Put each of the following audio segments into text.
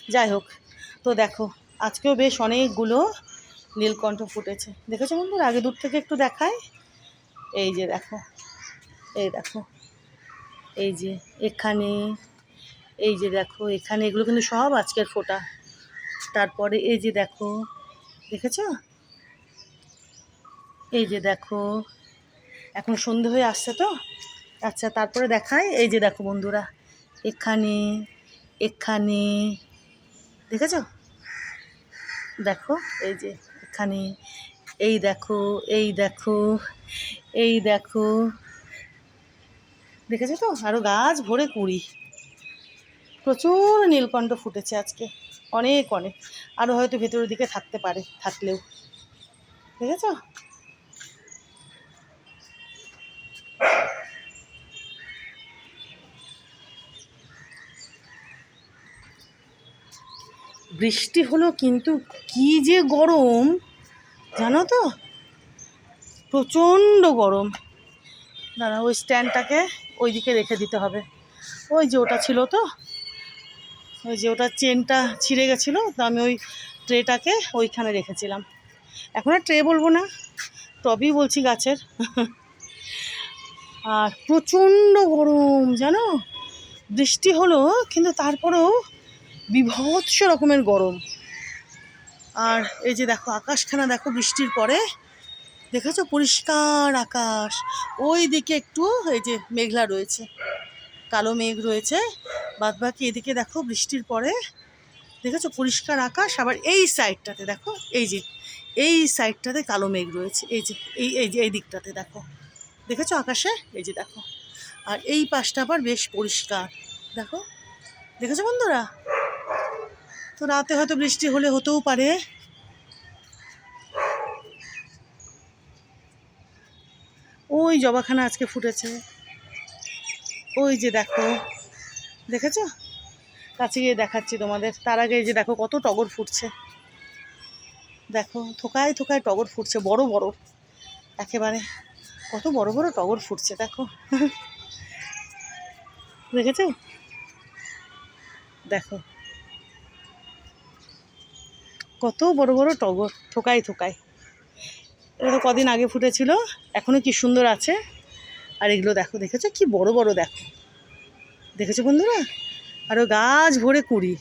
যাই হোক, তো দেখো আজকেও বেশ অনেকগুলো নীলকণ্ঠ ফুটেছে। দেখেছো বন্ধুরা? আগে দূর থেকে একটু দেখায়। এই যে দেখো, এই দেখো, এই যে এখানে, এই যে দেখো এখানে, এগুলো কিন্তু সব আজকের ফোটা। তারপরে এই যে দেখো, দেখেছো? এই যে দেখো, এখন সন্ধে হয়ে আসছে তো। আচ্ছা, তারপরে দেখাই। এই যে দেখো বন্ধুরা, এখানে, এখানে, দেখেছো? দেখো এই যে এখানে, এই দেখো, এই দেখো, এই দেখো, দেখেছো তো? আরও গাছ ভরে কুড়ি, প্রচুর নীলকণ্ঠ ফুটেছে আজকে, অনেক অনেক। আরও হয়তো ভেতরের দিকে থাকতে পারে, থাকলেও। দেখেছো? বৃষ্টি হলো কিন্তু কি যে গরম, জানো তো? প্রচণ্ড গরম। দাঁড়া, ওই স্ট্যান্ডটাকে ওই দিকে রেখে দিতে হবে। ওই যে ওটা ছিল তো, ওই যে ওটার চেনটা ছিঁড়ে গেছিলো, তো আমি ওই ট্রেটাকে ওইখানে রেখেছিলাম। এখন আর ট্রে বলবো না, টবই বলছি গাছের। আর প্রচণ্ড গরম জানো, বৃষ্টি হলো কিন্তু তারপরেও বীভৎস রকমের গরম। আর এই যে দেখো আকাশখানা, দেখো বৃষ্টির পরে দেখেছো? পরিষ্কার আকাশ। ওই দিকে একটু এই যে মেঘলা রয়েছে, কালো মেঘ রয়েছে, বাদবাকি এদিকে দেখো বৃষ্টির পরে দেখেছো পরিষ্কার আকাশ। আবার এই সাইডটাতে দেখো, এই যে এই সাইডটাতে কালো মেঘ রয়েছে, এই যে এই যে এই দিকটাতে দেখো, দেখেছো আকাশে? এই যে দেখো। আর এই পাশটা আবার বেশ পরিষ্কার, দেখো। দেখেছো বন্ধুরা? তো রাতে হয়তো বৃষ্টি হলে হতেও পারে। ওই জবাখানা আজকে ফুটেছে, ওই যে দেখো, দেখেছো? কাছে গিয়ে দেখাচ্ছি তোমাদের। তার আগে এই যে দেখো কত টগর ফুটছে, দেখো থোকায় থোকায় টগর ফুটছে, বড় বড় একেবারে, কত বড় বড় টগর ফুটছে দেখো। দেখেছো? দেখো কত বড় বড় টগর, থোকায় থোকায়। এটা তো কদিন আগে ফুটেছিল, এখনো কি সুন্দর আছে। আর এগুলো দেখো, দেখেছো কি বড় বড়, দেখো। দেখেছো বন্ধুরা? আরও গাছ ভরে কুড়ি,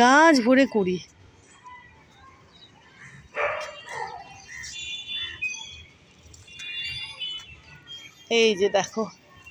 গাছ ভরে কুড়ি। এই যে দেখো,